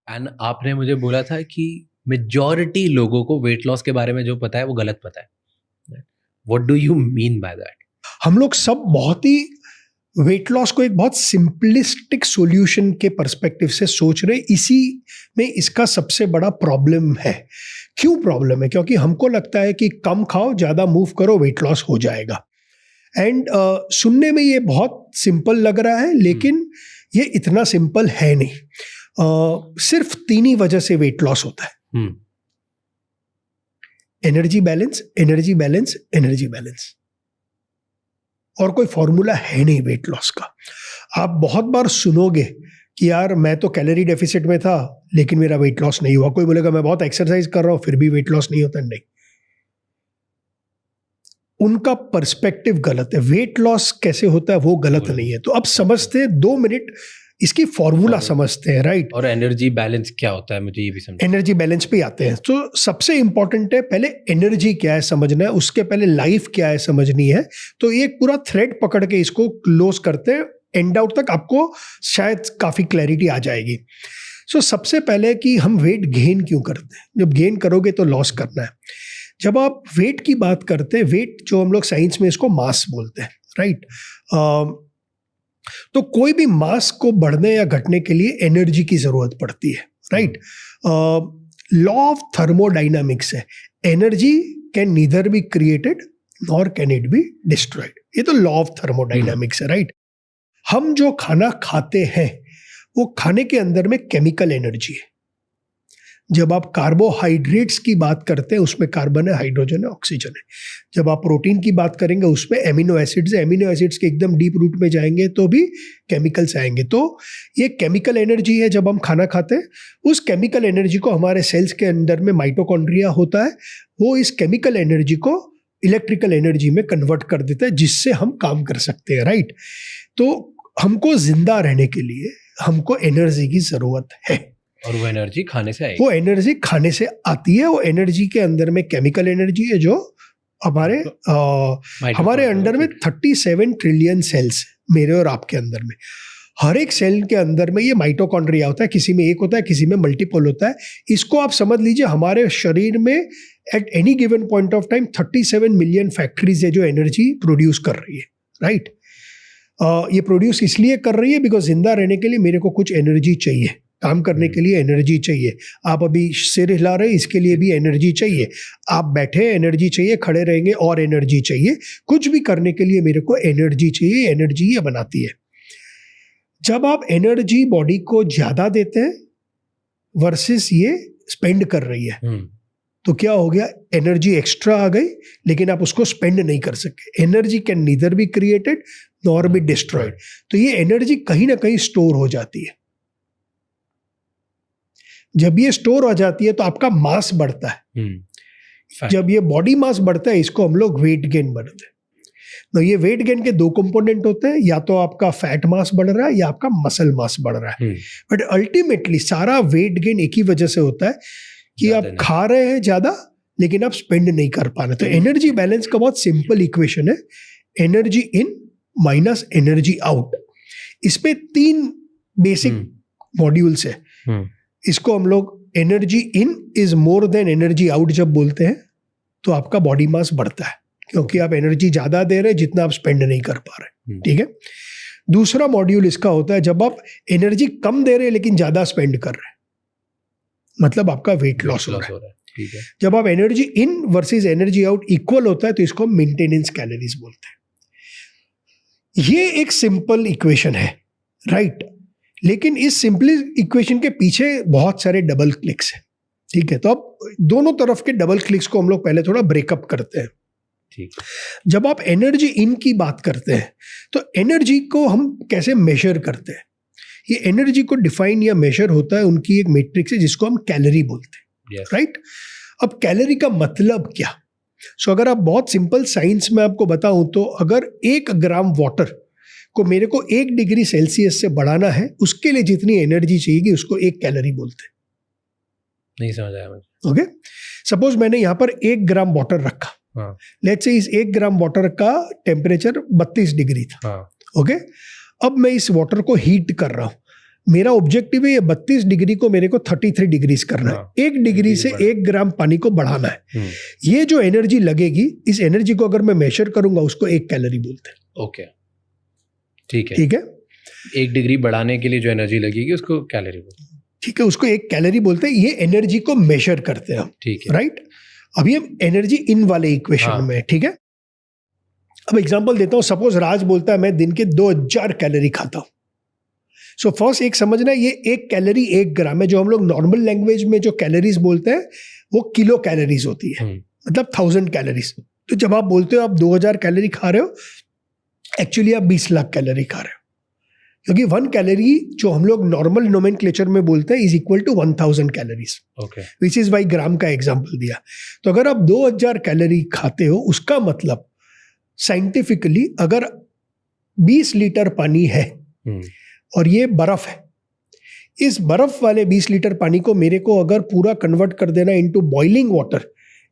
And आपने मुझे बोला था कि मेजॉरिटी लोगों को वेट लॉस के बारे में जो पता है वो गलत पता है. What do you mean by that? हम लोग सब बहुत ही वेट लॉस को एक बहुत सिंपलिस्टिक सॉल्यूशन के पर्सपेक्टिव से सोच रहे, इसी में इसका सबसे बड़ा प्रॉब्लम है. क्यों प्रॉब्लम है? क्योंकि हमको लगता है कि कम खाओ, ज़्यादा मूव करो, वेट लॉस हो जाएगा. एंड सुनने में ये बहुत सिंपल लग रहा है, लेकिन ये इतना सिंपल है नहीं. सिर्फ 3 ही वजह से वेट लॉस होता है. Energy balance, energy balance, energy balance. और कोई फॉर्मूला है नहीं वेट लॉस का. आप बहुत बार सुनोगे कि यार मैं तो कैलोरी डेफिसिट में था लेकिन मेरा वेट लॉस नहीं हुआ. कोई बोलेगा मैं बहुत एक्सरसाइज कर रहा हूं फिर भी वेट लॉस नहीं होता. नहीं, उनका पर्सपेक्टिव गलत है. वेट लॉस कैसे होता है वो गलत नहीं है. तो अब समझते हैं, 2 मिनट इसकी फॉर्मूला समझते हैं, राइट? और एनर्जी बैलेंस क्या होता है मुझे ये भी समझ. एनर्जी बैलेंस पे आते हैं. तो सबसे इंपॉर्टेंट है पहले एनर्जी क्या है समझना है, उसके पहले लाइफ क्या है समझनी है. तो एक पूरा थ्रेड पकड़ के इसको क्लोज करते हैं, एंड आउट तक आपको शायद काफी क्लैरिटी आ जाएगी. सो सबसे पहले कि हम वेट गेन क्यों करते हैं. जब गेन करोगे तो लॉस करना है. जब आप वेट की बात करते हैं, वेट जो हम लोग साइंस में इसको मास बोलते हैं, राइट? तो कोई भी मास को बढ़ने या घटने के लिए एनर्जी की जरूरत पड़ती है, राइट? लॉ ऑफ थर्मोडाइनामिक्स है, energy can neither be created nor can it be destroyed. ये तो लॉ ऑफ थर्मोडाइनामिक्स है, राइट? हम जो खाना खाते हैं वो खाने के अंदर में केमिकल एनर्जी है. जब आप कार्बोहाइड्रेट्स की बात करते हैं उसमें कार्बन है, हाइड्रोजन है, ऑक्सीजन है. जब आप प्रोटीन की बात करेंगे उसमें एमिनो एसिड्स है. एमिनो एसिड्स के एकदम डीप रूट में जाएंगे तो भी केमिकल्स आएंगे. तो ये केमिकल एनर्जी है. जब हम खाना खाते हैं उस केमिकल एनर्जी को हमारे सेल्स के अंदर में माइटोकॉन्ड्रिया होता है, वो इस केमिकल एनर्जी को इलेक्ट्रिकल एनर्जी में कन्वर्ट कर देता है जिससे हम काम कर सकते हैं, राइट? तो हमको जिंदा रहने के लिए हमको एनर्जी की जरूरत है. और वो एनर्जी खाने से आएगी. वो एनर्जी खाने से आती है. वो एनर्जी के अंदर में केमिकल एनर्जी है जो हमारे अंडर में 37 ट्रिलियन सेल्स, मेरे और आपके अंदर में. हर एक सेल के अंदर में ये माइटोकॉन्ड्रिया होता है. किसी में एक होता है, किसी में मल्टीपल होता है. इसको आप समझ लीजिए हमारे शरीर में at any given point of time 37 million factories है जो एनर्जी प्रोड्यूस कर रही है, राइट? ये प्रोड्यूस इसलिए कर रही है बिकॉज जिंदा रहने के लिए मेरे को कुछ एनर्जी चाहिए, काम करने के लिए एनर्जी चाहिए. आप अभी सिर हिला रहे, इसके लिए भी एनर्जी चाहिए. आप बैठे, एनर्जी चाहिए. खड़े रहेंगे और एनर्जी चाहिए. कुछ भी करने के लिए मेरे को एनर्जी चाहिए. एनर्जी ये बनाती है. जब आप एनर्जी बॉडी को ज्यादा देते हैं वर्सेस ये स्पेंड कर रही है, तो क्या हो गया? एनर्जी एक्स्ट्रा आ गई लेकिन आप उसको स्पेंड नहीं कर सके. Energy can neither be created nor be destroyed. तो ये एनर्जी कहीं ना कहीं स्टोर हो जाती है. जब ये स्टोर हो जाती है तो आपका मास बढ़ता है. जब ये बॉडी मास बढ़ता है इसको हम लोग वेट गेन बढ़ते हैं. तो ये वेट गेन के 2 कंपोनेंट होते हैं, या तो आपका फैट मास बढ़ रहा है या आपका मसल मास बढ़ रहा है. बट अल्टीमेटली सारा वेट गेन एक ही वजह से होता है कि आप खा रहे हैं ज्यादा लेकिन आप स्पेंड नहीं कर पा रहे. तो एनर्जी बैलेंस का बहुत सिंपल इक्वेशन है, energy in minus energy out. इसमें 3 बेसिक मॉड्यूल्स है. इसको हम लोग energy in is more than energy out जब बोलते हैं तो आपका बॉडी मास बढ़ता है, क्योंकि आप एनर्जी ज्यादा दे रहे हैं जितना आप स्पेंड नहीं कर पा रहे. ठीक है. दूसरा मॉड्यूल इसका होता है जब आप एनर्जी कम दे रहे हैं लेकिन ज्यादा स्पेंड कर रहे हैं, मतलब आपका वेट लॉस हो रहा है. ठीक है. जब आप energy in versus energy out equal होता है तो इसको मेंटेनेंस कैलोरीज बोलते हैं. ये एक सिंपल इक्वेशन है, राइट? लेकिन इस सिंपल इक्वेशन के पीछे बहुत सारे डबल क्लिक्स हैं. ठीक है. तो अब दोनों तरफ के डबल क्लिक्स को हम लोग पहले थोड़ा ब्रेकअप करते हैं. ठीक. जब आप एनर्जी इन की बात करते हैं तो एनर्जी को हम कैसे मेजर करते हैं? ये एनर्जी को डिफाइन या मेजर होता है उनकी एक मैट्रिक्स है जिसको हम कैलोरी बोलते हैं, राइट? अब कैलोरी का मतलब क्या? सो अगर आप बहुत सिंपल साइंस में आपको बताऊं तो अगर 1 ग्राम वाटर को मेरे को 1 डिग्री सेल्सियस से बढ़ाना है, उसके लिए जितनी एनर्जी चाहिए उसको 1 कैलोरी बोलते हैं. नहीं समझ आया मुझे. ओके. सपोज मैंने यहाँ पर 1 ग्राम वाटर रखा. लेट्स से इस 1 ग्राम वाटर का टेम्परेचर 32 डिग्री था. ओके. अब मैं इस वाटर को हीट कर रहा हूँ. मेरा ऑब्जेक्टिव है ये 32 डिग्री को मेरे को 33 डिग्रीज करना है, 1 डिग्री से 1 ग्राम पानी को बढ़ाना है। ये जो एनर्जी लगेगी, इस एनर्जी को अगर मैं मेजर करूंगा उसको 1 कैलोरी बोलते हैं। ओके, ठीक है, ठीक है। 1 डिग्री बढ़ाने के लिए जो एनर्जी लगेगी उसको कैलोरी बोलते हैं। ठीक है, उसको 1 कैलोरी बोलते हैं। ये एनर्जी को मेजर करते हैं हम, ठीक है, राइट। अभी हम एनर्जी इन वाले इक्वेशन में, ठीक है। अब एग्जांपल देता हूं, सपोज राज बोलता है मैं दिन के 2000 कैलोरी खाता हूं। सो फर्स्ट एक समझना, ये 1 कैलोरी 1 ग्राम है। जो हम लोग नॉर्मल लैंग्वेज में जो कैलोरीज बोलते हैं वो किलो कैलोरीज होती है, मतलब 1000 कैलोरीज। तो जब आप बोलते हो आप 2000 कैलोरी खा रहे हो, एक्चुअली आप 20 लाख कैलोरी खा रहे हो, क्योंकि 1 कैलोरी जो हम लोग नॉर्मल नोमेनक्लेचर में बोलते हैं is equal to 1000 calories, which is Y gram का एग्जाम्पल दिया। तो अगर आप 2000 कैलोरी खाते हो, उसका मतलब साइंटिफिकली अगर 20 लीटर पानी है और ये बर्फ है, इस बर्फ वाले 20 लीटर पानी को मेरे को अगर पूरा कन्वर्ट कर देना इनटू बॉइलिंग वाटर,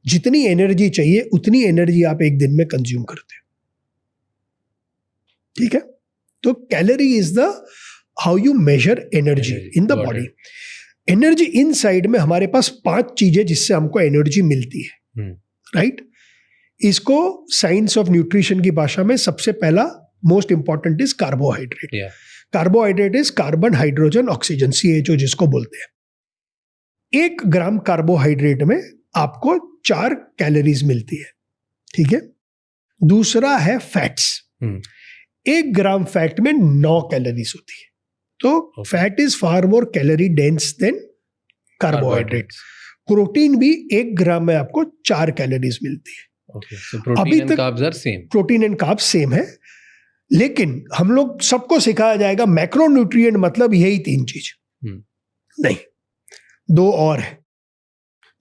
जितनी एनर्जी चाहिए उतनी एनर्जी आप एक दिन में कंज्यूम करते हो। ठीक है, तो calorie is the how you measure energy in the body. Energy in side में हमारे पास 5 चीजें जिससे हमको एनर्जी मिलती है, राइट। इसको साइंस ऑफ न्यूट्रिशन की भाषा में सबसे पहला most important is carbohydrate. Carbohydrate is carbon, hydrogen, oxygen, CHO जिसको बोलते हैं। 1 ग्राम कार्बोहाइड्रेट में आपको 4 कैलोरीज मिलती है, ठीक है। दूसरा है फैट्स। 1 ग्राम फैट में 9 कैलोरीज होती है। तो fat is far more calorie dense then carbohydrate. Protein भी 1 ग्राम में आपको 4 कैलोरीज मिलती है। अभी तक प्रोटीन एंड कार्ब्स सेम है, लेकिन हम लोग सबको सिखाया जाएगा मैक्रोन्यूट्रिएंट मतलब यही 3 चीज, नहीं 2 और है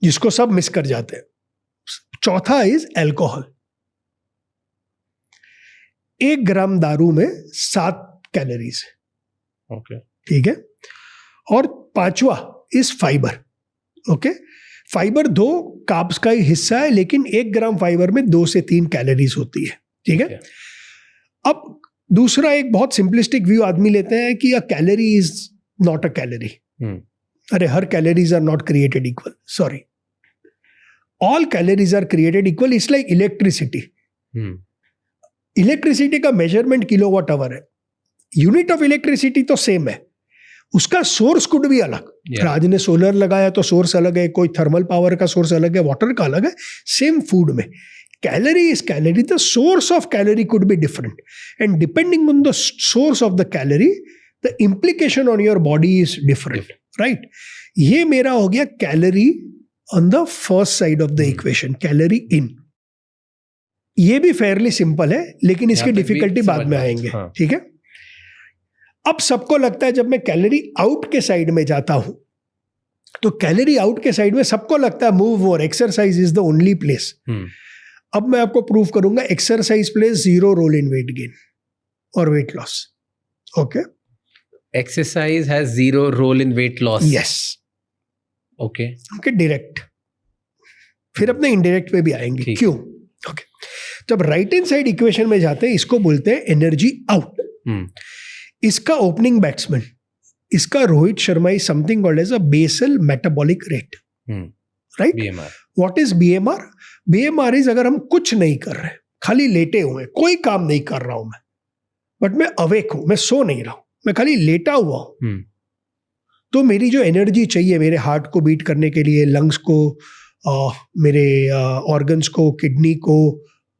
जिसको सब मिस कर जाते हैं। चौथा इज अल्कोहल। 1 ग्राम दारू में 7 कैलोरीज है, ठीक है। और 5वां is fiber. Okay, fiber 2 carbs का ही हिस्सा है, लेकिन 1 ग्राम फाइबर में 2 से 3 कैलोरीज होती है, ठीक है। अब दूसरा एक बहुत सिंपलिस्टिक व्यू आदमी लेते हैं कि a calorie is not a calorie. अरे हर calories are not created equal, sorry, all calories are created equal. It's like electricity. Electricity का मेजरमेंट किलोवाट आवर है, यूनिट ऑफ इलेक्ट्रिसिटी तो सेम है, उसका सोर्स कुड भी अलग। राज ने सोलर लगाया तो सोर्स अलग है, कोई थर्मल पावर का सोर्स अलग है, वाटर का अलग है। सेम फूड में calorie is calorie, the source of calorie could be different, and depending on the source of the calorie the implication on your body is different, right? ये मेरा हो गया calorie on the first side of the equation, calorie in। ये भी fairly simple है, लेकिन इसकी difficulty बाद में आएंगे, ठीक है। अब सबको लगता है जब मैं कैलोरी आउट के साइड में जाता हूं, तो कैलोरी आउट के साइड में सबको लगता है मूव और exercise is the only place. अब मैं आपको प्रूव करूंगा exercise plays 0 role in weight gain और weight loss. Okay, exercise has 0 role in weight loss. Yes, okay okay, direct. फिर अपने इनडायरेक्ट पे भी आएंगे, क्यों। ओके, जब राइट हैंड साइड इक्वेशन में जाते हैं, इसको बोलते हैं एनर्जी आउट। इसका ओपनिंग बैट्समैन, इसका Rohit Sharma is something called as a basal metabolic rate, right. What is BMR? BMR is अगर हम कुछ नहीं कर रहे, खाली लेटे हुए, कोई काम नहीं कर रहा हूं मैं, बट मैं अवेक हूं, मैं सो नहीं रहा हूं, मैं खाली लेटा हुआ हूं, तो मेरी जो एनर्जी चाहिए मेरे हार्ट को बीट करने के लिए, लंग्स को, मेरे ऑर्गन्स को, किडनी को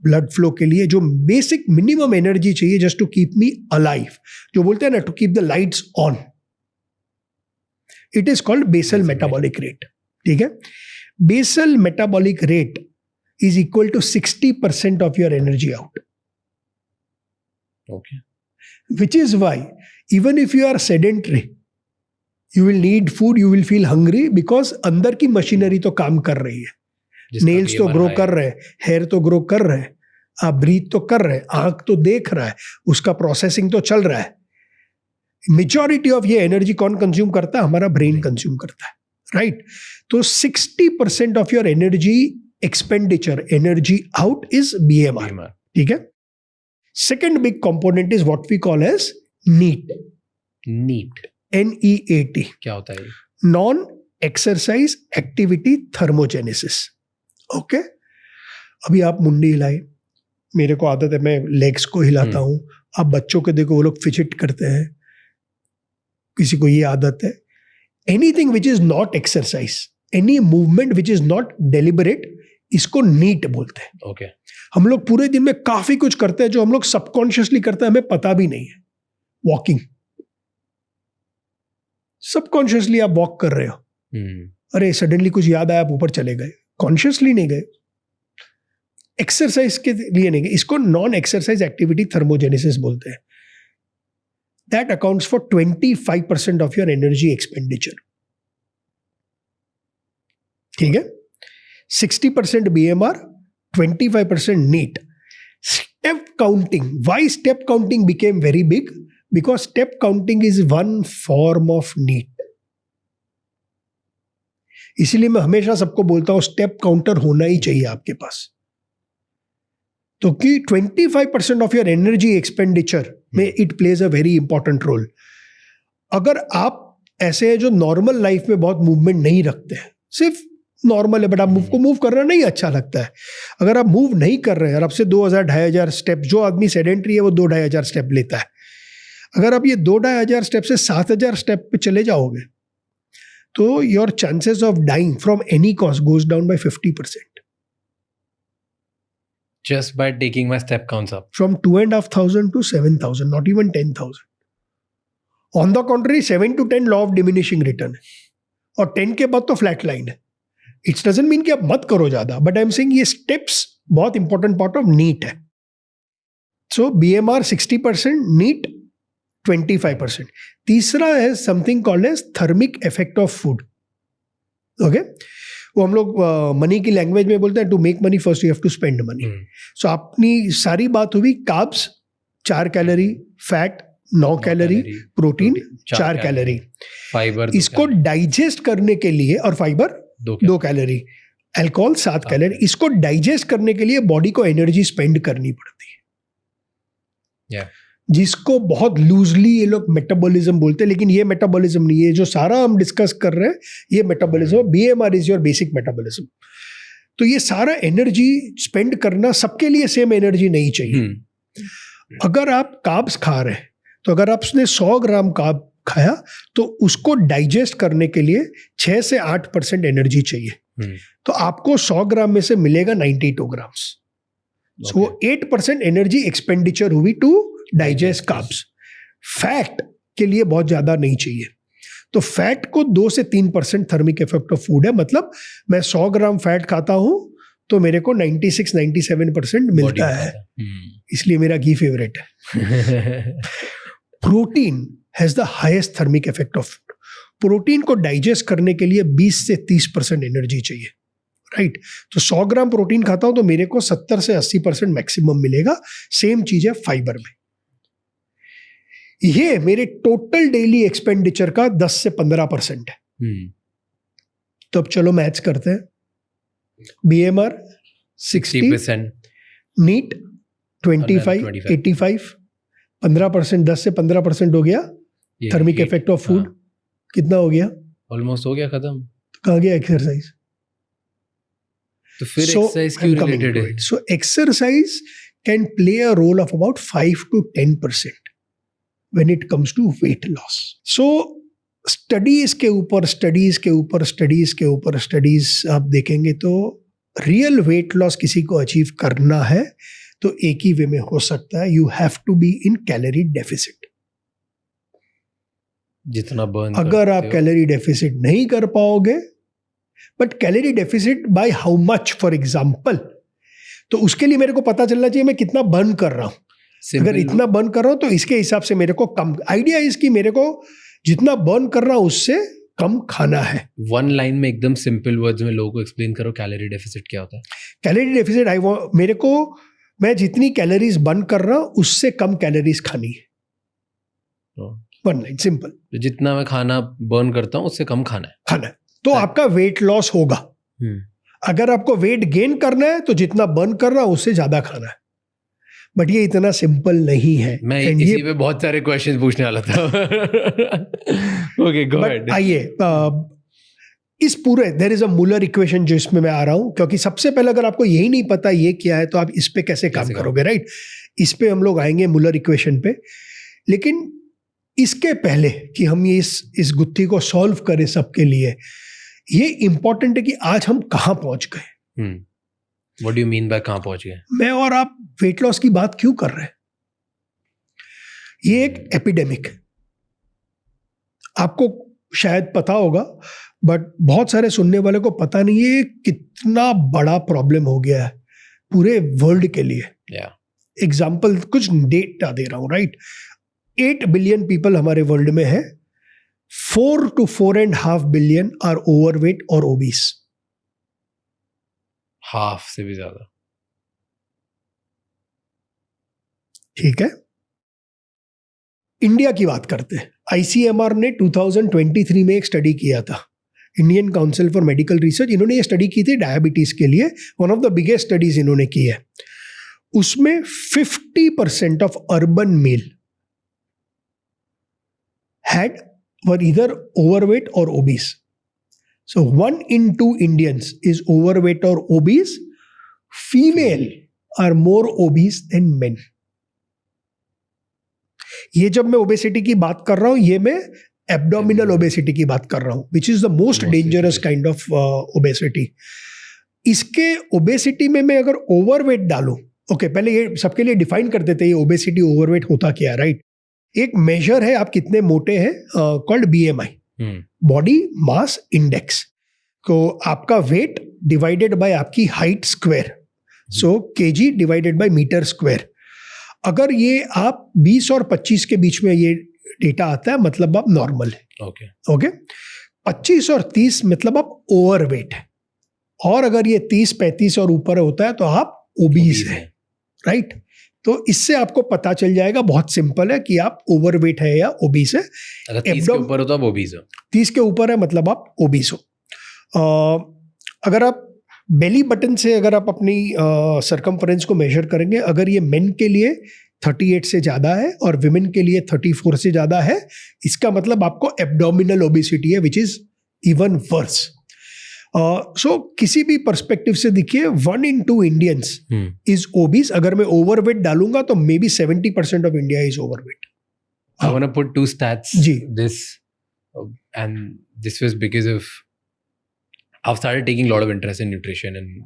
ब्लड फ्लो के लिए, जो बेसिक मिनिमम एनर्जी चाहिए just to keep me alive, जो बोलते हैं ना to keep the lights on, it is called basal metabolic rate, ठीक है। Basal metabolic rate is equal to 60% of your energy out. Okay. Which is why even if you are sedentary, you will need food, you will feel hungry because अंदर की machinery तो काम कर रही है, nails तो ग्रो कर रहे हैं, हेयर तो ग्रो कर रहे हैं, आप ब्रीथ तो कर रहे हैं, आंख तो देख रहा है, उसका प्रोसेसिंग तो चल रहा है। मेजॉरिटी ऑफ ये एनर्जी कौन कंज्यूम करता है? हमारा ब्रेन कंज्यूम करता है, राइट। तो 60% of your energy expenditure, energy out is BMR, ठीक है। Second big component is what we call as NEAT. NEAT, क्या होता है ये? Non exercise activity thermogenesis. Okay, अभी आप मुंडी हिलाए, मेरे को आदत है मैं लेग्स को हिलाता हूं, आप बच्चों के देखो वो लोग फिजिट करते हैं, किसी को ये आदत है। Anything which is not exercise, any movement which is not deliberate, इसको नीट बोलते हैं। ओके, हम लोग पूरे दिन में काफी कुछ करते हैं जो हम लोग सबकॉन्शियसली करते हैं, हमें पता भी नहीं है। वॉकिंग, सबकॉन्शियसली आप वॉक कर रहे हो, अरे सडनली कुछ याद आया, आप ऊपर चले गए, कॉन्शियसली नहीं गए, एक्सरसाइज के लिए नहीं गए। इसको नॉन एक्सरसाइज एक्टिविटी थर्मोजेनेसिस बोलते हैं। That accounts for 25% of your energy expenditure. ठीक है, 60% BMR, 25% NEAT. Step counting. Why step counting became very big? Because step counting is one form of NEAT. इसीलिए मैं हमेशा सबको बोलता हूं स्टेप काउंटर होना ही चाहिए आपके पास। तो कि 25% ऑफ योर एनर्जी एक्सपेंडिचर में it plays a very important role. अगर आप ऐसे हैं जो नॉर्मल लाइफ में बहुत मूवमेंट नहीं रखते हैं, सिर्फ नॉर्मल है बट आपको मूव करना नहीं अच्छा लगता है, अगर आप मूव नहीं कर रहे हैं और आपसे 2000-2500 स्टेप, जो आदमी सेडेंट्री है वो 2-2500 स्टेप लेता है, अगर आप ये 2-2500 स्टेप से 7000 स्टेप पे चले जाओगे तो your chances of dying from any cause goes down by 50%। just by taking my step counts up from 2,500 to 7,000, not even 10,000. On the contrary, 7 to 10 law of diminishing return है, और 10 के बाद तो फ्लैट लाइन है। It's doesn't mean कि आप मत करो ज्यादा, बट आई एम सेइंग ये स्टेप्स बहुत इंपॉर्टेंट पार्ट ऑफ नीट है। सो BMR 60%, नीट 25%। तीसरा है something called as thermic effect of food. Okay, वो हम लोग मनी की लैंग्वेज में बोलते हैं to make money first you have to spend money. So अपनी सारी बात हुई carbs 4 calorie, fat 9 calorie, protein 4 calorie, fibre इसको डाइजेस्ट करने के लिए, और फाइबर 2 कैलोरी, अल्कोहल 7 कैलोरी, इसको डाइजेस्ट करने के लिए बॉडी को एनर्जी स्पेंड करनी पड़ती है, जिसको बहुत लूजली ये लोग मेटाबॉलिज्म बोलते हैं, लेकिन ये मेटाबॉलिज्म नहीं है जो सारा हम डिस्कस कर रहे हैं, ये metabolism. BMR is your basic metabolism. तो ये सारा एनर्जी स्पेंड करना, सबके लिए सेम एनर्जी नहीं चाहिए। अगर आप कार्ब्स खा रहे हैं तो अगर आपने 100 ग्राम कार्ब खाया तो उसको डाइजेस्ट करने के लिए 6 से 8% एनर्जी चाहिए, तो आपको 100 ग्राम में से मिलेगा 92 ग्राम्स। सो 8% एनर्जी एक्सपेंडिचर हुई टू डाइजेस्ट कार्ब्स। फैट के लिए बहुत ज्यादा नहीं चाहिए, तो फैट को 2 से 3% थर्मिक इफेक्ट ऑफ फूड है। मतलब मैं 100 ग्राम फैट खाता हूं तो मेरे को 96-97% मिलता है, इसलिए मेरा घी फेवरेट है। Protein has the highest thermic effect of food. Protein को डाइजेस्ट करने के लिए 20 से 30% एनर्जी चाहिए, राइट? तो 100 ग्राम प्रोटीन खाता हूं तो मेरे को 70 से 80% मैक्सिमम मिलेगा। सेम चीज है फाइबर में। ये मेरे टोटल डेली एक्सपेंडिचर का 10 से 15% है। तो अब चलो मैथ्स करते हैं। BMR 60%, नीट 25, 85, 15%, 10 से 15% हो गया। थर्मिक इफेक्ट ऑफ फूड कितना हो गया? ऑलमोस्ट हो गया खत्म। कहाँ गया एक्सरसाइज? तो फिर एक्सरसाइज क्यों रिलेटेड है? So exercise can play a role of about 5 to 10% when it comes to weight loss. So studies के ऊपर स्टडीज आप देखेंगे तो रियल वेट लॉस किसी को अचीव करना है तो एक ही वे में हो सकता है, you have to be in calorie deficit. जितना बर्न अगर आप कैलोरी डेफिसिट नहीं कर पाओगे, but calorie deficit by how much, for example, तो उसके लिए मेरे को पता चलना चाहिए मैं कितना बर्न कर रहा हूं। अगर इतना बर्न कर रहा हूं तो इसके हिसाब से मेरे को कम, आइडिया इसकी मेरे को जितना बर्न कर रहा हूं उससे कम खाना है। वन लाइन में एकदम सिंपल वर्ड्स में लोगों को एक्सप्लेन करो कैलोरी डेफिसिट क्या होता है। कैलोरी डेफिसिट मेरे को, मैं जितनी कैलोरीज बर्न कर रहा हूं उससे कम कैलोरीज खानी है। वन लाइन सिंपल, जितना मैं खाना बर्न करता हूं उससे कम खाना है तो आपका वेट लॉस होगा। अगर आपको वेट गेन करना है तो जितना बर्न कर रहा है उससे ज्यादा खाना है। बट ये इतना सिंपल नहीं है। मैं And इसी ये पे बहुत सारे क्वेश्चंस पूछने वाला था। Okay, go but ahead. आइए, इस पूरे there is a Muller equation जो इसमें मैं आ रहा हूं, क्योंकि सबसे पहले अगर आपको यही नहीं पता ये क्या है तो आप इस पे कैसे काम करोगे, राइट? इस पे हम लोग आएंगे मूलर इक्वेशन पे, लेकिन इसके पहले कि हम ये इस गुत्थी को सॉल्व करें सबके लिए, ये इंपॉर्टेंट है कि आज हम कहाँ पहुंच गए। What do you mean by कहाँ पहुंच गए? मैं और आप वेट लॉस की बात क्यों कर रहे हैं? ये एक एपिडेमिक, आपको शायद पता होगा बट बहुत सारे सुनने वाले को पता नहीं है कितना बड़ा प्रॉब्लम हो गया है पूरे वर्ल्ड के लिए। एग्जाम्पल कुछ डेटा दे रहा हूं, राइट? 8 बिलियन पीपल हमारे वर्ल्ड में है, 4 to 4.5 बिलियन आर ओवरवेट और ओबीस। हाफ से भी ज्यादा। ठीक है, इंडिया की बात करते हैं। आईसीएमआर ने 2023 में एक स्टडी किया था, Indian Council for Medical Research. इन्होंने ये स्टडी की थी डायबिटीज के लिए, one of the biggest studies इन्होंने की है। उसमें 50% of urban male were either overweight or obese. So 1 in 2 Indians is overweight or obese. Female are more obese than men. ये जब मैं ओबेसिटी की बात कर रहा हूं, ये मैं एब्डोमिनल ओबेसिटी की बात कर रहा हूं, which is the most dangerous kind of obesity. इसके ओबेसिटी में मैं अगर ओवरवेट डालूं, ओके, पहले ये सबके लिए डिफाइन कर देते हैं ये ओबेसिटी ओवरवेट होता क्या है, राइट? एक मेजर है आप कितने मोटे हैं, called BMI, body mass index. तो आपका वेट डिवाइडेड बाय आपकी height square, so KG divided by metre square. अगर ये आप 20 और 25 के बीच में ये डेटा आता है, मतलब आप नॉर्मल है। ओके 25 और 30 मतलब आप ओवरवेट है, और अगर ये 30-35 और ऊपर होता है तो आप ओबीस है, राइट? तो इससे आपको पता चल जाएगा, बहुत सिंपल है, कि आप ओवरवेट है या ओबीस है। अगर 30 के ऊपर हो तो आप ओबीस हो। 30 के ऊपर है मतलब आप ओबीस हो। अगर आप बेली बटन से अगर आप अपनी सरकमफ्रेंस को मेजर करेंगे, अगर ये मेन के लिए 38 से ज़्यादा है और विमेन के लिए 34 से ज़्यादा है, इसका मतलब आपको एब्डोमिनल ओबेसिटी है, विच इज़ इवन वर्स। सो किसी भी पर्सपेक्टिव से देखिए, 1 in 2 इंडियंस इज ओबीस। अगर मैं ओवरवेट डालूंगा तो maybe 70% of India is overweight. I want to put 2 stats. जी। And this was because of I've started taking a lot of interest in nutrition and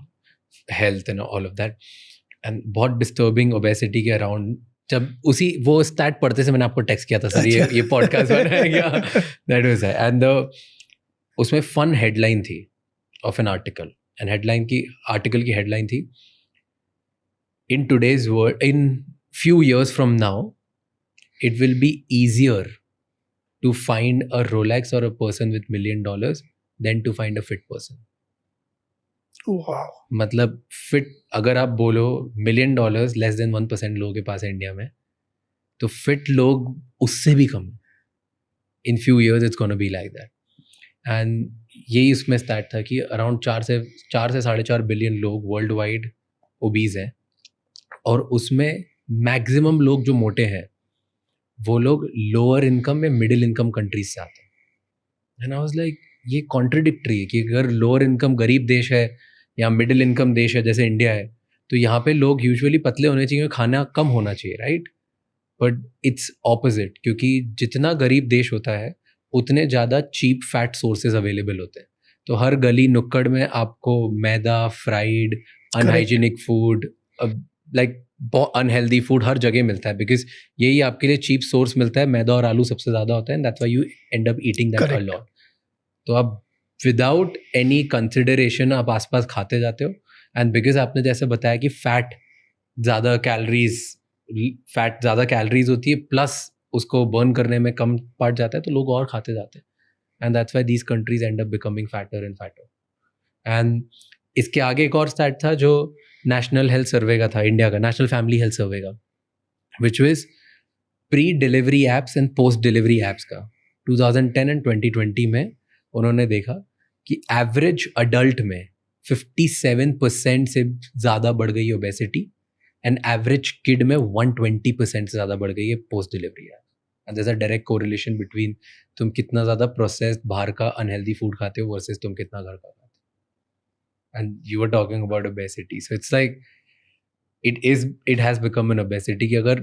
health and all of that. And बहुत disturbing obesity के around, जब उसी वो stat पढ़ते से मैंने आपको text किया था, सर ये podcast बना है क्या? That was it. And उसमें fun headline थी of an article. And article की headline थी, in today's world, in few years from now, it will be easier to find a Rolex or a person with $1 million than to find a fit person. Wow. मतलब fit, अगर आप बोलो $1 million less than 1% लोगों के पास है India में, तो fit लोग उससे भी कम। In few years it's gonna be like that. And यही उसमें स्टार्ट था कि अराउंड 4 से 4.5 बिलियन लोग वर्ल्ड वाइड ओबीज हैं, और उसमें मैक्सिमम लोग जो मोटे हैं वो लोग लोअर इनकम या मिडिल इनकम कंट्रीज से आते हैं। एंड आई वाज लाइक, ये कॉन्ट्रडिक्टरी है कि अगर लोअर इनकम गरीब देश है या मिडिल इनकम देश है जैसे इंडिया है, तो यहाँ पे लोग यूजुअली पतले होने चाहिए, खाना कम होना चाहिए, राइट? बट इट्स ऑपोजिट, क्योंकि जितना गरीब देश होता है उतने ज़्यादा चीप फैट सोर्सेज अवेलेबल होते हैं। तो हर गली नुक्कड़ में आपको maida, fried, unhygienic food, like unhealthy food हर जगह मिलता है, बिकॉज यही आपके लिए चीप सोर्स मिलता है। मैदा और आलू सबसे ज़्यादा होता है, and that's why you and up eating that a lot. तो आप विदाउट एनी कंसिडरेशन आप आसपास खाते जाते हो, एंड बिकॉज आपने जैसे बताया कि फैट ज़्यादा कैलोरीज होती है, प्लस उसको बर्न करने में कम पड़ जाता है, तो लोग और खाते जाते हैं, and that's why these countries and up becoming fatter and fatter. And इसके आगे एक और स्टैट था जो नेशनल हेल्थ सर्वे का था, इंडिया का नेशनल फैमिली हेल्थ सर्वे का, which was pre delivery apps and post delivery apps का। 2010 एंड 2020 में उन्होंने देखा कि एवरेज अडल्ट में 57% से ज़्यादा बढ़ गई ओबेसिटी, एन एवरेज किड में 120% से ज़्यादा बढ़ गई है post delivery. And there is a direct correlation between तुम कितना ज़्यादा प्रोसेस्ड बाहर का अनहेल्दी फूड खाते हो वर्सेस तुम कितना घर का खाते हो। And you were talking about obesity, so it's like it has become an obesity कि अगर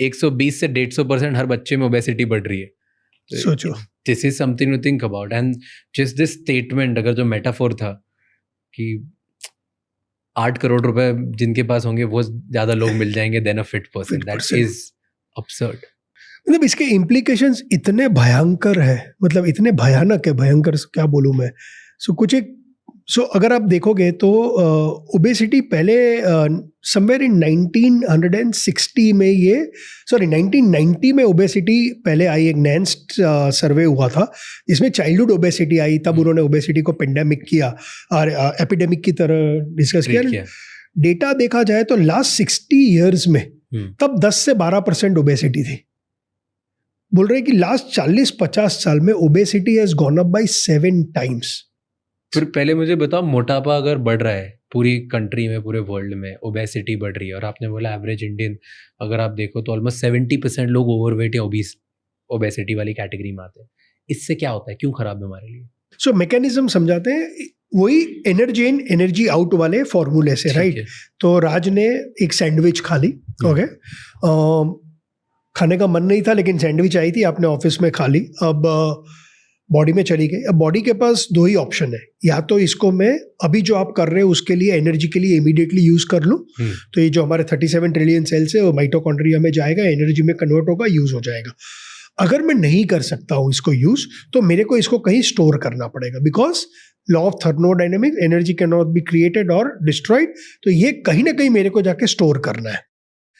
120 से 150% हर बच्चे में ओबेसिटी बढ़ रही है। सोचो, this is something to think about. And just this statement, अगर जो मेटाफोर था कि 8 करोड़ रुपए जिनके पास होंगे वो ज़्यादा लोग मिल जाएंगे then a fit person, that is absurd. मतलब इसके इम्प्लीकेशंस इतने भयंकर है, मतलब इतने भयानक है, भयंकर क्या बोलूँ मैं। सो अगर आप देखोगे तो ओबेसिटी पहले समवेयर इन 1960 में 1990 में ओबेसिटी पहले आई। एक नैन्स सर्वे हुआ था जिसमें चाइल्डहुड ओबेसिटी आई, तब उन्होंने ओबेसिटी को पेंडेमिक किया और एपिडेमिक की तरह डिस्कस किया। डेटा देखा जाए तो लास्ट 60 ईयर्स में तब 10 से 12% ओबेसिटी थी। बोल रहे हैं कि लास्ट 40-50 साल में obesity has gone up by 7 times. फिर पहले मुझे बताओ, मोटापा अगर बढ़ रहा है पूरी कंट्री में, पूरे वर्ल्ड में ओबेसिटी बढ़ रही है, और आपने बोला एवरेज इंडियन अगर आप देखो तो ऑलमोस्ट 70% लोग ओवरवेट या ओबेसिटी वाली कैटेगरी में आते हैं। इससे क्या होता है, क्यों खराब है हमारे लिए? सो मैकेनिज्म समझाते हैं, वही एनर्जी इन एनर्जी आउट वाले फॉर्मूले से, राइट? तो राज ने एक सैंडविच खा ली, ओके, खाने का मन नहीं था लेकिन सैंडविच आई थी, आपने ऑफिस में खा ली, अब बॉडी में चली गई। अब बॉडी के पास 2 ही ऑप्शन है, या तो इसको मैं अभी जो आप कर रहे हो उसके लिए एनर्जी के लिए इमीडिएटली यूज कर लूँ, तो ये जो हमारे 37 ट्रिलियन सेल्स है वो माइटोकॉन्ड्रिया में जाएगा, एनर्जी में कन्वर्ट होगा, यूज हो जाएगा। अगर मैं नहीं कर सकता हूँ इसको यूज, तो मेरे को इसको कहीं स्टोर करना पड़ेगा, because law of thermodynamics, energy can not be created और डिस्ट्रॉयड, तो ये कहीं ना कहीं मेरे को जाके स्टोर करना है।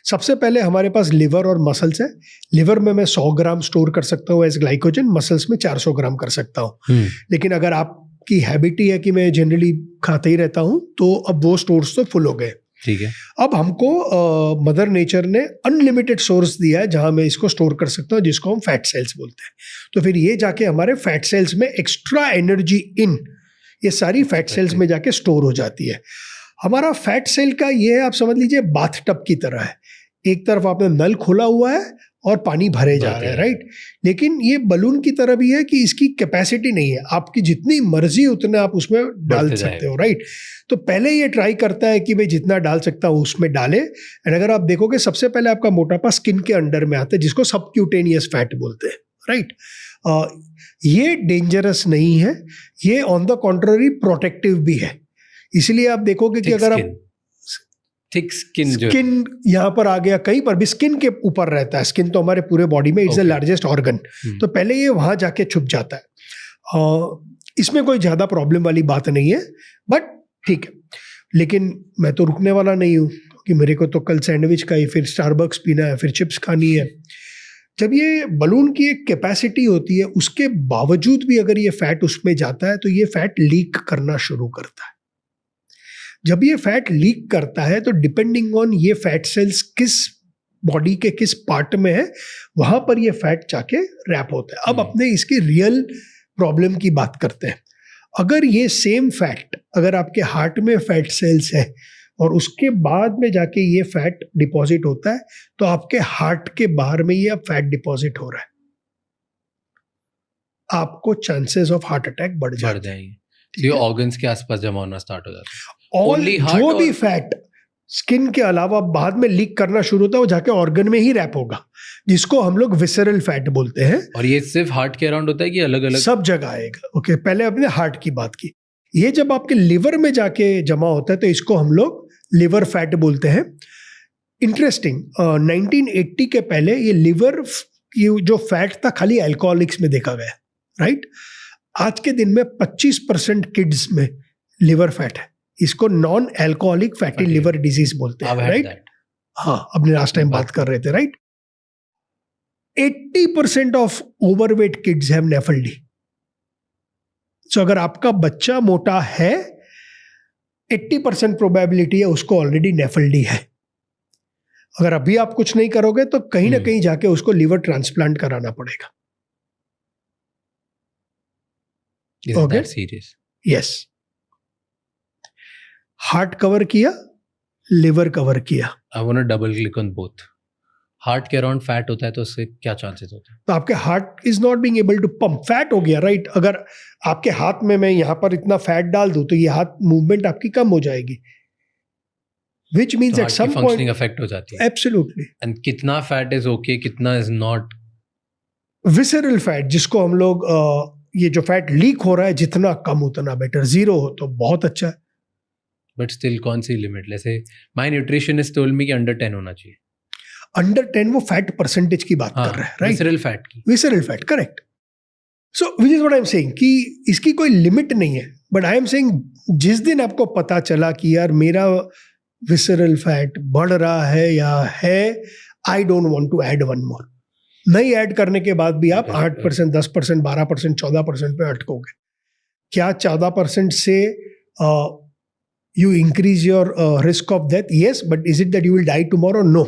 सबसे पहले हमारे पास लिवर और मसल्स है। लिवर में मैं 100 ग्राम स्टोर कर सकता हूँ एज ग्लाइकोजन, मसल्स में 400 ग्राम कर सकता हूँ। लेकिन अगर आपकी हैबिट ही है कि मैं जनरली खाते ही रहता हूँ, तो अब वो स्टोर्स तो फुल हो गए। ठीक है, अब हमको मदर नेचर ने अनलिमिटेड सोर्स दिया है जहां मैं इसको स्टोर कर सकता हूँ, जिसको हम फैट सेल्स बोलते हैं। तो फिर ये जाके हमारे फैट सेल्स में एक्स्ट्रा एनर्जी इन ये सारी फैट सेल्स में जाके स्टोर हो जाती है। हमारा फैट सेल का ये है, आप समझ लीजिए बाथटब की तरह है। एक तरफ आपने नल खोला हुआ है और पानी भरे जा रहा है, राइट? लेकिन ये बलून की तरह भी है कि इसकी कैपेसिटी नहीं है, आपकी जितनी मर्जी उतना आप उसमें डाल सकते हो, राइट? तो पहले ये ट्राई करता है कि भाई जितना डाल सकता हूँ उसमें डाले। एंड अगर आप देखोगे सबसे पहले आपका मोटापा स्किन के अंडर में आता है, जिसको सबक्यूटेनियस फैट बोलते हैं, राइट? ये डेंजरस नहीं है, ये ऑन द कॉन्ट्ररी प्रोटेक्टिव भी है। इसलिए आप देखोगे कि अगर आप थिक स्किन यहाँ पर आ गया, कहीं पर भी स्किन के ऊपर रहता है। स्किन तो हमारे पूरे बॉडी में इट्स द लार्जेस्ट ऑर्गन, तो पहले ये वहां जाके छुप जाता है। इसमें कोई ज्यादा प्रॉब्लम वाली बात नहीं है, बट ठीक है। लेकिन मैं तो रुकने वाला नहीं हूँ कि मेरे को तो कल सैंडविच खाई, फिर स्टारबक्स पीना है, फिर चिप्स खानी है। जब ये बलून की एक कैपेसिटी होती है, उसके बावजूद भी अगर ये फैट उसमें जाता है तो ये फैट लीक करना शुरू करता है। जब ये फैट लीक करता है तो डिपेंडिंग ऑन ये फैट सेल्स किस बॉडी के किस पार्ट में है, वहां पर ये फैट जाके रैप होता है। अब अपने इसकी रियल प्रॉब्लम की बात करते हैं। अगर ये सेम फैट अगर आपके हार्ट में फैट सेल्स है और उसके बाद में जाके ये फैट डिपॉजिट होता है, तो आपके हार्ट के बाहर में ये अब फैट डिपॉजिट हो रहा है, आपको चांसेस ऑफ हार्ट अटैक बढ़ जाएंगे। ये ऑर्गन्स के आसपास जमा होना स्टार्ट हो जाता है। और जो भी फैट स्किन के अलावा बाद में लीक करना शुरू होता है, वो जाके ऑर्गन में ही रैप होगा, जिसको हम लोग विसरल फैट बोलते हैं। और ये सिर्फ हार्ट के अराउंड होता है कि अलग अलग? सब जगह आएगा। ओके, पहले अपने हार्ट की बात की। ये जब आपके लिवर में जाके जमा होता है तो इसको हम लोग लिवर फैट बोलते हैं। इंटरेस्टिंग, 1980 के पहले ये लिवर जो फैट था खाली अल्कोहलिक्स में देखा गया, राइट? आज के दिन में 25% किड्स में लिवर फैट है। इसको non alcoholic fatty liver disease बोलते हैं, राइट? हाँ, अपने लास्ट टाइम बात कर रहे थे, right? 80% of overweight kids have NAFLD. So अगर आपका बच्चा मोटा है, 80% प्रोबेबिलिटी है उसको ऑलरेडी नेफल्डी है। अगर अभी आप कुछ नहीं करोगे तो कहीं ना कहीं जाके उसको लिवर ट्रांसप्लांट कराना पड़ेगा। That serious? Yes. Heart cover किया, लिवर कवर किया, I want to double click on both. Heart के अराउंड फैट होता है तो उससे क्या चांसेस होते हैं? तो आपके heart is not being able to pump, fat हो गया राइट. अगर आपके हाथ में मैं यहाँ पर इतना फैट डाल दूं तो ये हाथ मूवमेंट आपकी कम हो जाएगी, which means तो at हार्ट की some फंक्शनिंग point अफेक्ट हो जाती है. absolutely. एंड कितना फैट इज ओके, कितना इज नॉट? विसरल फैट जिसको हम लोग ये जो फैट लीक हो रहा है जितना कम उतना बेटर, जीरो हो तो बहुत अच्छा है. बट स्टिल कौन सी लिमिट? जैसे माय न्यूट्रिशनिस्ट टोल्ड मी कि अंडर 10 होना चाहिए. अंडर 10 वो फैट परसेंटेज की बात कर रहा है राइट, विसरल फैट की. Visceral fat correct. So which is what I am saying कि इसकी कोई लिमिट नहीं है, बट आई एम सेइंग जिस दिन आपको पता चला कि यार मेरा विसरल फैट बढ़ रहा है या है, I don't want to add one more. नहीं ऐड करने के बाद भी आप 8%, 10%, 12%, 14% पे अटकोगे. क्या 14% से you increase your risk of death? Yes, but is it that you will die tomorrow? No.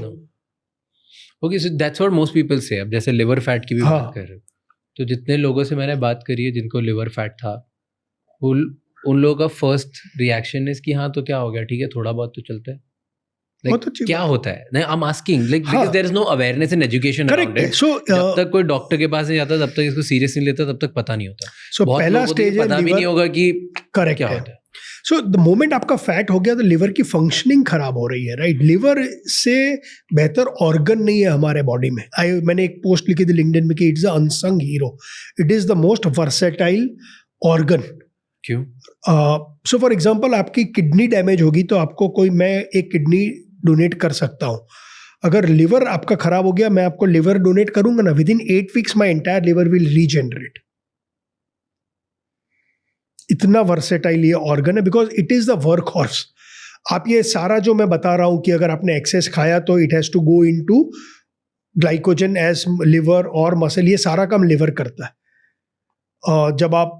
Okay, so that's what most people say. अब जैसे लिवर फैट की भी हाँ. बात कर रहे हो, तो जितने लोगों से मैंने बात करी है जिनको लिवर फैट था, उन लोगों का फर्स्ट रिएक्शन इज कि हाँ तो क्या हो गया, ठीक है थोड़ा बहुत तो चलता है. बहुत अच्छी क्या बात. होता है? नहीं, आई एम आस्किंग लाइक हाँ. Because there is no awareness and education around correct है. इट. सो जब तक कोई डॉक्टर के पास नहीं जाता तब तक इसको सीरियस नहीं लेता, तब तक पता नहीं होता. सो बहुत पहला लोगों को तो ये स्टेज है पता भी नहीं होगा कि करेक्ट क्या है. होता है. सो द मोमेंट आपका फैट हो गया तो लिवर की फंक्शनिंग खराब हो रही है राइट. लिवर से बेहतर ऑर्गन नहीं है हमारे बॉडी में. मैंने एक पोस्ट लिखी थी लिंक्डइन में कि it's a unsung hero. It is the most versatile organ. क्यों? सो फॉर एग्जाम्पल आपकी किडनी डैमेज होगी तो आपको कोई, मैं एक किडनी डोनेट कर सकता हूँ. अगर लिवर आपका खराब हो गया, मैं आपको लिवर डोनेट करूंगा ना, with in 8 weeks my entire liver will regenerate. इतना वर्सेटाइल ये ऑर्गन है because it is the work horse. आप ये सारा जो मैं बता रहा हूं कि अगर आपने एक्सेस खाया तो it has to go into glycogen as liver और मसल, ये सारा काम लिवर करता है. जब आप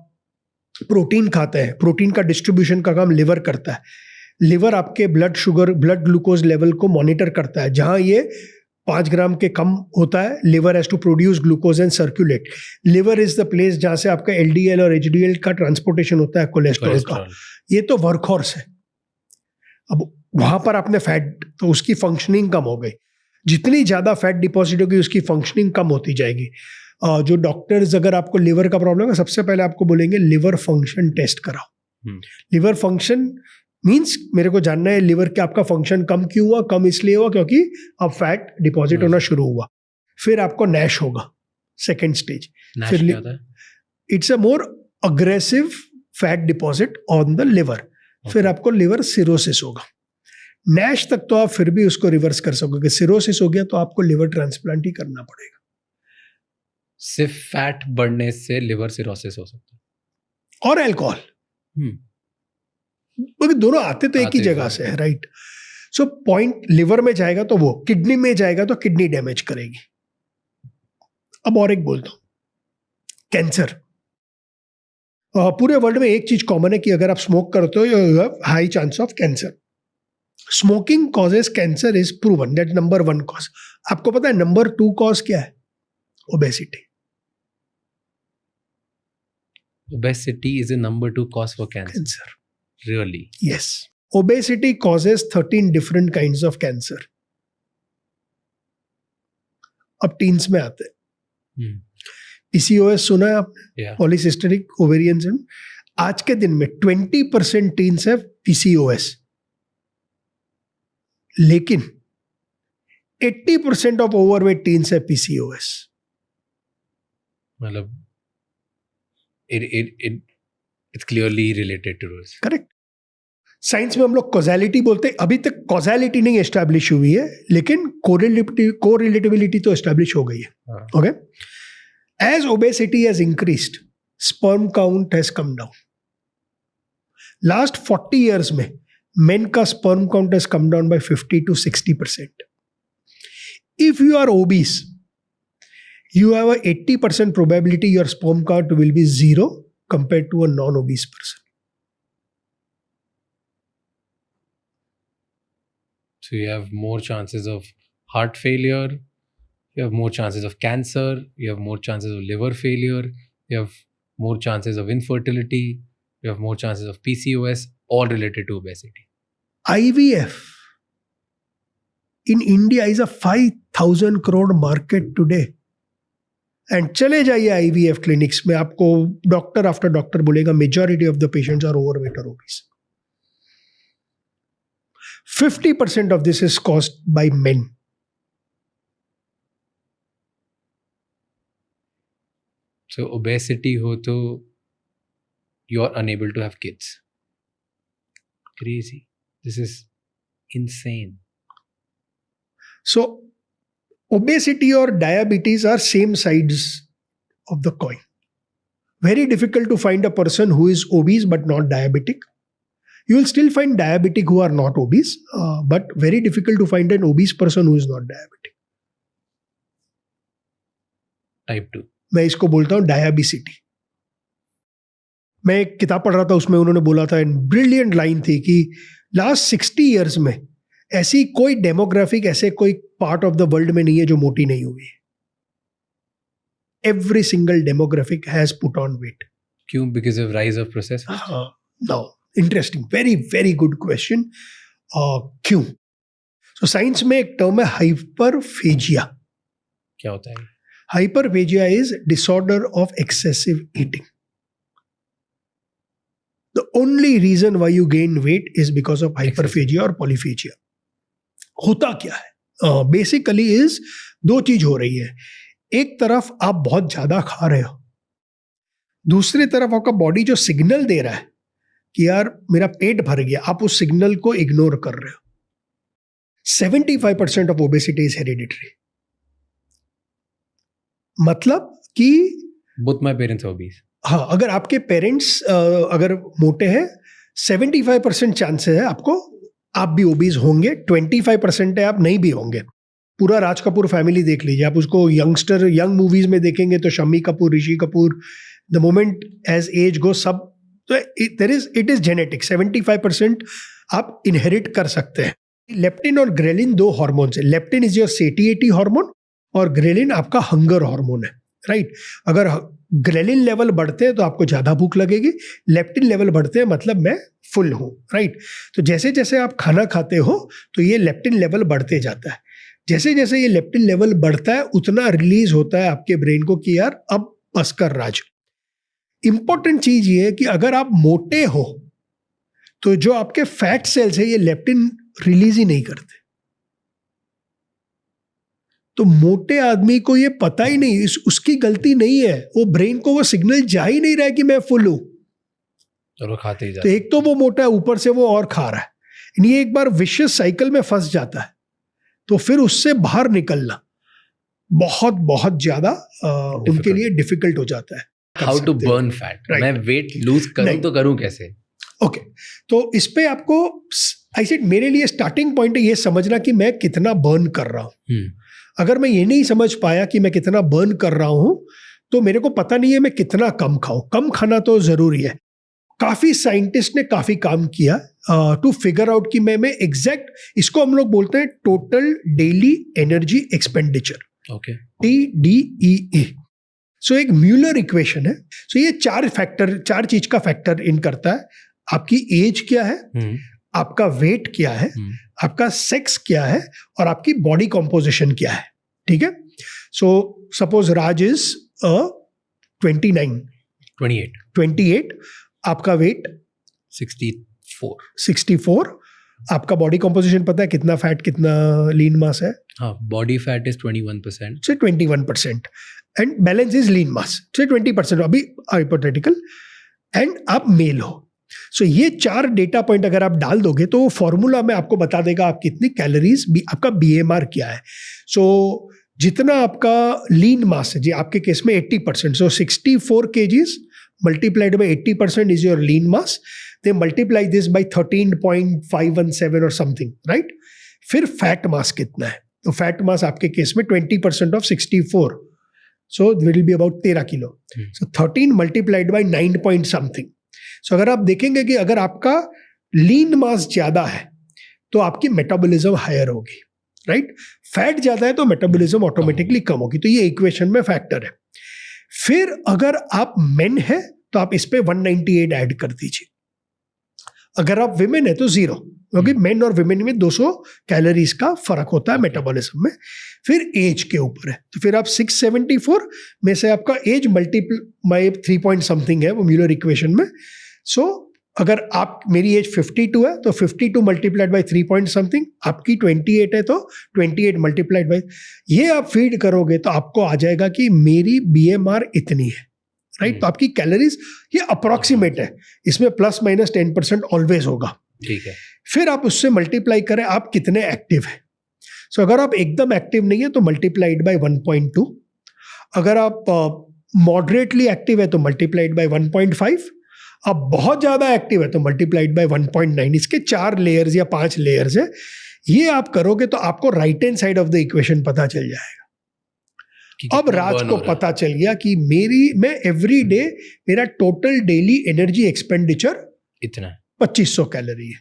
प्रोटीन खाते हैं, प्रोटीन का डिस्ट्रीब्यूशन का काम लिवर करता है. लिवर आपके blood sugar, blood glucose level को मॉनिटर करता है. जहां ये 5 ग्राम के कम होता है, liver has to produce glucose and circulate. Liver is the place जहां से आपका एलडीएल और एचडीएल का ट्रांसपोर्टेशन होता है, कोलेस्ट्रॉल का. ये तो वर्कहॉर्स है. अब वहां पर आपने फैट, तो उसकी फंक्शनिंग कम हो गई. जितनी ज्यादा फैट डिपॉजिट होगी उसकी फंक्शनिंग कम होती जाएगी. जो डॉक्टर्स अगर आपको लिवर का प्रॉब्लम है सबसे पहले आपको बोलेंगे लिवर फंक्शन टेस्ट कराओ. लिवर फंक्शन मीन्स मेरे को जानना है लिवर के आपका फंक्शन कम क्यों हुआ. कम इसलिए हुआ क्योंकि अब फैट डिपॉजिट होना शुरू हुआ. फिर आपको नैश होगा, सेकेंड स्टेज. फिर it's a more aggressive fat deposit on the liver. फिर आपको लिवर सिरोसिस होगा. नैश तक तो आप फिर भी उसको रिवर्स कर सकोगे. सिरोसिस हो गया तो आपको लिवर ट्रांसप्लांट ही करना पड़ेगा. सिर्फ फैट बढ़ने से लिवर सिरोसिस हो सकता है. और अल्कोहल, क्योंकि दोनों आते तो एक ही जगह से है राइट. सो पॉइंट लिवर में जाएगा तो वो, किडनी में जाएगा तो किडनी डैमेज करेगी. अब और एक बोलता हूं, कैंसर. पूरे वर्ल्ड में एक चीज कॉमन है कि अगर आप स्मोक करते हो you have high chance of cancer. Smoking causes cancer, is proven that number 1 cause. आपको पता है नंबर 2 कॉज क्या है? Obesity. Obesity is a number 2 cause for cancer. Really? Yes. Obesity causes 13 different kinds of cancer. अब teens में आते हैं. PCOS सुना है आपने? पॉलीसिस्टेरिक ओवेरियन सिंड्रोम. आज के दिन में 20% टीन्स है PCOS, लेकिन 80% ऑफ ओवरवेट टीन्स है PCOS. मतलब it's clearly related to this. Correct. Science में हम लोग कॉजेलिटी बोलते हैं. अभी तक कॉजेलिटी नहीं एस्टैब्लिश हुई है, लेकिन कोरिलेटिविटी तो एस्टैब्लिश हो गई है. Okay. As obesity has increased, sperm count has come down. Last 40 years में मेन का sperm count has come down by 50 to 60%. If you are obese, you have a 80% probability your sperm count will be 0 compared to a non-obese person. So you have more chances of heart failure, you have more chances of cancer, you have more chances of liver failure, you have more chances of infertility, you have more chances of PCOS, all related to obesity. IVF in India is a 5,000 crore market today. And चले जाइए IVF clinics में, आपको doctor after doctor बोलेगा majority of the patients are overweight और obese. 50% of this is caused by men. So obesity ho to you are unable to have kids. Crazy. This is insane. So obesity or diabetes are same sides of the coin. Very difficult to find a person who is obese but not diabetic. You will still find diabetic who are not obese, but very difficult to find an obese person who is not diabetic. Type 2. मैं इसको बोलता हूँ diabesity. मैं एक किताब पढ़ रहा था, उसमें उन्होंने बोला था, ब्रिलियंट लाइन थी कि लास्ट 60 years में ऐसी कोई डेमोग्राफिक, ऐसे कोई पार्ट ऑफ द वर्ल्ड में नहीं है जो मोटी नहीं हुई है. Every single demographic has put on weight. क्यों? Because of rise of processed food. Now interesting, very very good question. क्यों? सो साइंस में एक टर्म है हाइपरफेजिया. क्या होता है? Hyperphagia is disorder of excessive eating. The only reason why you gain weight is because of hyperphagia or polyphagia. होता क्या है? बेसिकली इज दो चीज हो रही है. एक तरफ आप बहुत ज्यादा खा रहे हो, दूसरी तरफ आपका बॉडी जो सिग्नल दे रहा है कि यार मेरा पेट भर गया, आप उस सिग्नल को इग्नोर कर रहे हो. 75% ऑफ ओबेसिटी इज हेरिडिटरी. मतलब कि both my parents are obese. हाँ, अगर आपके पेरेंट्स अगर मोटे हैं 75% चांसेस है आपको, आप भी ओबीज होंगे. 25% है आप नहीं भी होंगे. पूरा राज कपूर फैमिली देख लीजिए, आप उसको यंग मूवीज में देखेंगे तो Shammi Kapoor, Rishi Kapoor, the moment as age go सब, तो इट इज जेनेटिक. 75% आप इनहेरिट कर सकते हैं. लेप्टिन और ग्रेलिन दो हार्मोन्स है. लेप्टिन इज योर सेटिएटी हार्मोन और ग्रेलिन आपका हंगर हार्मोन है, राइट. अगर ग्रेलिन लेवल बढ़ते हैं तो आपको ज्यादा भूख लगेगी, लेप्टिन लेवल बढ़ते हैं मतलब मैं फुल हूं, राइट. तो जैसे जैसे आप खाना खाते हो तो ये लेप्टिन लेवल बढ़ते जाता है. जैसे जैसे ये लेप्टिन लेवल बढ़ता है उतना रिलीज होता है आपके ब्रेन को कि यार अब बस कर राज. इंपॉर्टेंट चीज ये है कि अगर आप मोटे हो तो जो आपके फैट सेल्स है ये लेप्टिन रिलीज ही नहीं करते. तो मोटे आदमी को ये पता ही नहीं, उसकी गलती नहीं है, वो ब्रेन को वो सिग्नल जा ही नहीं रहा है कि मैं फुल हूं, और वो खाते ही तो एक तो वो मोटा है, ऊपर से वो और खा रहा है. ये एक बार विशियस साइकिल में फंस जाता है, तो फिर उससे बाहर निकलना बहुत बहुत ज्यादा उनके लिए डिफिकल्ट हो जाता है. How to burn fat. मैं वेट लूज करूं तो करूं कैसे? ओके, तो इस पे आपको आई सेड मेरे लिए स्टार्टिंग पॉइंट है ये समझना कि मैं कितना बर्न कर रहा हूं. अगर मैं ये नहीं समझ पाया कि मैं कितना बर्न कर रहा हूं तो मेरे को पता नहीं है मैं कितना कम खाऊं. कम खाना तो जरूरी है. काफी साइंटिस्ट ने काफी काम किया टू फिगर आउट कि मैं एग्जैक्ट, इसको हम लोग बोलते हैं total daily energy expenditure, okay, TDEE. सो एक म्यूलर इक्वेशन है. सो ये चार चीज का फैक्टर इन करता है. आपकी एज क्या है, आपका वेट क्या है, आपका सेक्स क्या है और आपकी बॉडी कॉम्पोजिशन क्या है. ठीक है. सो सपोज राज इज 28, आपका वेट 64, आपका बॉडी कॉम्पोजिशन पता है कितना फैट कितना लीन मास है? हाँ, बॉडी फैट इज 21%, से 21% एंड बैलेंस इज लीन मास से 20%. अभी हाइपोथेटिकल, एंड आप मेल हो. सो ये 4 डेटा पॉइंट अगर आप डाल दोगे तो फॉर्मूला में आपको बता देगा आप कितनी कैलोरीज, आपका BMR क्या है. सो जितना आपका लीन मास है, जी आपके केस में 80%, so 64 kgs multiplied by 80% is your lean mass. They multiply this by 13.517 और समथिंग, राइट. फिर फैट मास कितना है, तो फैट मास आपके केस में 20% of 64, so it will be about 13 kilo. So 13 multiplied by 9 point something. So अगर आप देखेंगे कि अगर आपका लीन मास ज्यादा है तो आपकी मेटाबॉलिज्म हायर होगी, राइट. फैट ज्यादा है तो मेटाबॉलिज्म ऑटोमेटिकली कम होगी. तो ये इक्वेशन में फैक्टर है. फिर अगर आप मेन है तो आप इस पे 198 ऐड कर दीजिए. अगर आप विमेन है तो 0, क्योंकि मेन और विमेन में 200 कैलोरीज का फर्क होता है मेटाबॉलिज्म में। फिर एज के ऊपर है, तो फिर आप 674 में से आपका एज मल्टीप्लाई 3 पॉइंट समथिंग है वो म्यूलर इक्वेशन में। सो अगर आप, मेरी एज 52 है तो 52 मल्टीप्लाइड बाई 3 पॉइंट समथिंग, आपकी 28 है तो 28 मल्टीप्लाइड बाई, ये आप फीड करोगे तो आपको आ जाएगा कि मेरी BMR इतनी है, राइट। तो आपकी कैलोरीज ये अप्रोक्सीमेट है, इसमें ±10% ऑलवेज होगा, ठीक है। फिर आप उससे मल्टीप्लाई करें आप कितने एक्टिव है। सो अगर आप एकदम एक्टिव नहीं है तो मल्टीप्लाइड बाय 1.2, अगर आप मॉडरेटली एक्टिव है तो मल्टीप्लाइड बाय 1.5, आप बहुत ज़्यादा एक्टिव है तो मल्टीप्लाइड बाय 1.9। इसके 4 लेयर्स या 5 लेयर्स है। ये आप करोगे तो आपको right hand side of the equation पता चल जाएगा। अब राज को पता चल गया कि मैं एवरी डे मेरा टोटल डेली एनर्जी एक्सपेंडिचर इतना है, 2500 कैलोरी है।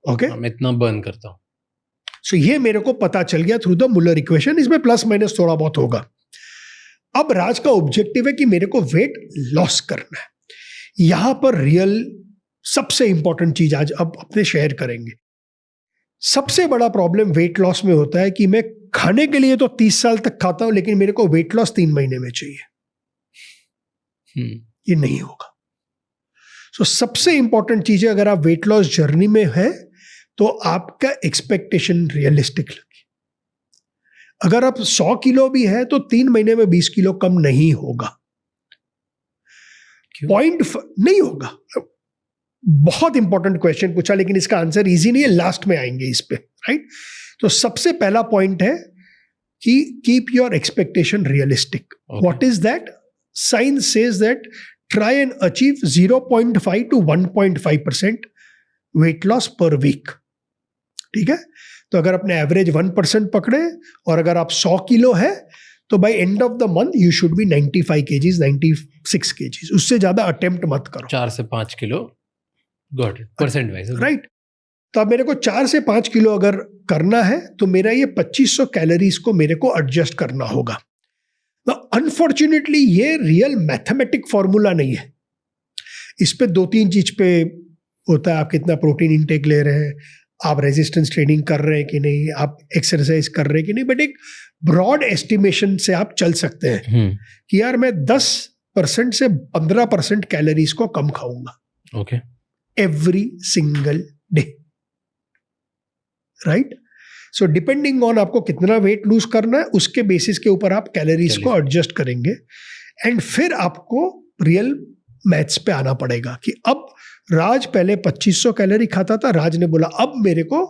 ओके, मैं इतना बर्न करता हूँ। सो ये मेरे को पता चल गया थ्रू द मुलर इक्वेशन। इसमें प्लस माइनस थोड़ा बहुत होगा। अब राज का ऑब्जेक्टिव है कि मेरे को वेट लॉस करना है। यहां पर रियल सबसे इंपॉर्टेंट चीज आज अब अपने शेयर करेंगे। सबसे बड़ा प्रॉब्लम वेट लॉस में होता है कि मैं खाने के लिए तो 30 साल तक खाता हूं, लेकिन मेरे को वेट लॉस 3 महीने में चाहिए। ये नहीं होगा। सो सबसे इंपॉर्टेंट चीज है, अगर आप वेट लॉस जर्नी में है तो आपका एक्सपेक्टेशन रियलिस्टिक लगे। अगर आप 100 किलो भी है तो 3 महीने में 20 किलो कम नहीं होगा। पॉइंट नहीं होगा। बहुत इंपॉर्टेंट क्वेश्चन पूछा, लेकिन इसका आंसर इजी नहीं है, लास्ट में आएंगे इस पे, राइट। तो सबसे पहला पॉइंट है कि keep your expectation realistic. What is that? Science says that try and achieve 0.5 to 1.5% weight loss per week। ठीक है, तो अगर अपने एवरेज 1% पकड़े और अगर आप 100 किलो है तो by end of the month you should be 95 kgs, 96 kgs। उससे ज्यादा अटेम्प्ट मत करो। 4 से 5 kilo got it, percent wise, right. तो अब मेरे को 4 से 5 किलो अगर करना है तो मेरा ये 2500 कैलोरीज को मेरे को एडजस्ट करना होगा। अनफॉर्चुनेटली ये रियल मैथमेटिक फॉर्मूला नहीं है। इस पे 2-3 चीज पे होता है। आप कितना प्रोटीन इंटेक ले रहे हैं, आप रेजिस्टेंस ट्रेनिंग कर रहे हैं कि नहीं, आप एक्सरसाइज कर रहे हैं कि नहीं, बट एक ब्रॉड एस्टिमेशन से आप चल सकते हैं कि यार मैं 10% से 15% कैलोरीज को कम खाऊंगा, okay, every single day, right. So depending on आपको कितना वेट लूज करना है, उसके बेसिस के ऊपर आप कैलोरीज को एडजस्ट करेंगे। एंड फिर आपको रियल मैथ्स पे आना पड़ेगा कि अब राज पहले 2500 कैलोरी खाता था, राज ने बोला अब मेरे को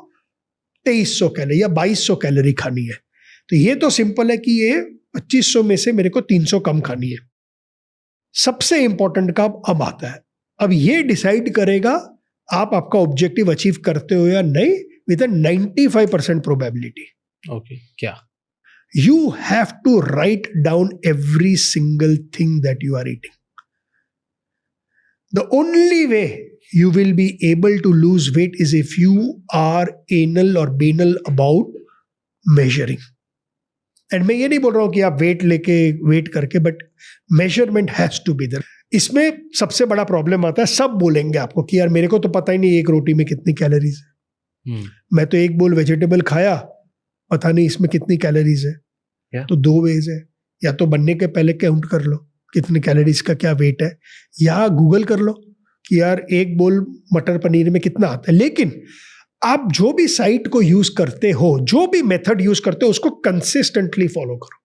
2300 कैलोरी या 2200 कैलोरी खानी है। तो ये तो सिंपल है कि ये 2500 में से मेरे को 300 कम खानी है। सबसे इंपॉर्टेंट का अब आता है, अब ये डिसाइड करेगा आप आपका ऑब्जेक्टिव अचीव करते हो या नहीं with a 95% probability। Okay, क्या? You have to write down every single thing that you are eating. The only way you will be able to lose weight is if you are anal or banal about measuring. And मैं ये नहीं बोल रहा हूँ कि आप wait लेके weight करके, but measurement has to be there. इसमें सबसे बड़ा प्रॉब्लम आता है, सब बोलेंगे आपको कि यार मेरे को तो पता ही नहीं एक रोटी में कितनी कैलोरीज है, मैं तो एक बोल वेजिटेबल खाया, पता नहीं इसमें कितनी कैलोरीज है। तो 2 वेज है, या तो बनने के पहले काउंट कर लो कितनी कैलोरीज का क्या वेट है, या गूगल कर लो कि यार एक बोल मटर पनीर में कितना आता है। लेकिन आप जो भी साइट को यूज करते हो, जो भी मेथड यूज करते हो, उसको कंसिस्टेंटली फॉलो करो।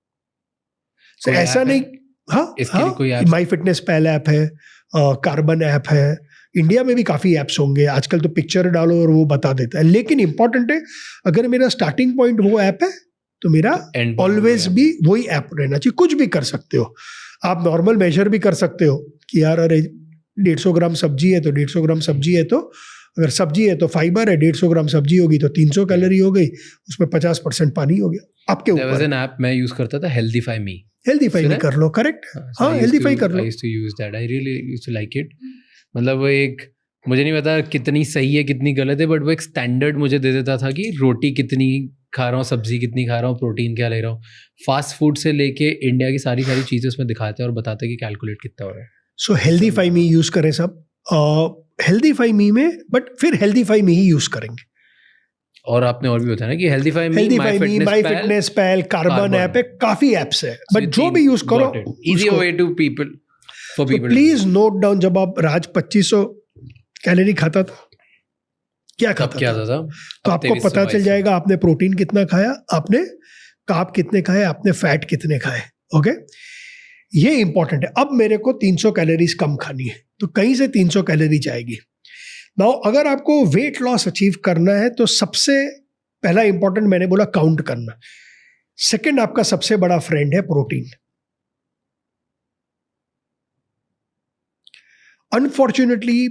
तो ऐसा नहीं, हाँ, माई फिटनेस पैल ऐप है, कार्बन ऐप है, इंडिया में भी काफी ऐप्स होंगे आजकल, तो पिक्चर डालो और वो बता देता है। लेकिन इंपॉर्टेंट है, अगर मेरा स्टार्टिंग पॉइंट वो ऐप है तो मेरा ऑलवेज भी वही ऐप रहना चाहिए। कुछ भी कर सकते हो आप, नॉर्मल मेजर भी कर सकते हो कि यार अरे 150 ग्राम सब्जी है तो 150 ग्राम सब्जी है, तो अगर सब्जी है तो फाइबर है, 150 ग्राम सब्जी होगी तो 300 कैलोरी हो गई, उसमें 50% पानी हो गया आपके ऊपर। एन ऐप मैं यूज करता था, हेल्दीफाई मी। हेल्दीफाई में कर लो, करेक्ट, हाँ हेल्दीफाई कर लो। I used to use that, I really used to like it. मतलब वो एक, मुझे नहीं पता कितनी सही है कितनी गलत है, बट वो एक स्टैंडर्ड मुझे दे देता था कि रोटी कितनी खा रहा हूँ, सब्जी कितनी खा रहा हूँ, प्रोटीन क्या ले रहा हूँ। फास्ट फूड से लेके इंडिया की सारी चीज़ें उसमें दिखाते हैं और बताते हैं कि कैलकुलेट कितना हो रहा है। सो हेल्दीफाई मी यूज करें सब। हेल्दीफाई मी में, बट फिर हेल्दीफाई मी ही यूज करेंगे। और आपने और भी बताया ना कि Healthify Me, Healthify Me, my my fitness pal, carbon app है, काफी एप्स है, बट जो भी यूज करो easy way to people, for people. Please note down. जब आप राज 2500 कैलोरी खाता था, क्या खाता क्या था? था तो आपको पता चल जाएगा आपने प्रोटीन कितना खाया, आपने कार्ब कितने खाए, आपने फैट कितने खाए। ओके, ये इंपॉर्टेंट है। अब मेरे को 300 कैलोरीज कम खानी है, तो कहीं से 300 कैलोरी जाएगी। नाउ अगर आपको वेट लॉस अचीव करना है तो सबसे पहला इंपॉर्टेंट मैंने बोला काउंट करना। सेकंड आपका सबसे बड़ा फ्रेंड है प्रोटीन। अनफॉर्चुनेटली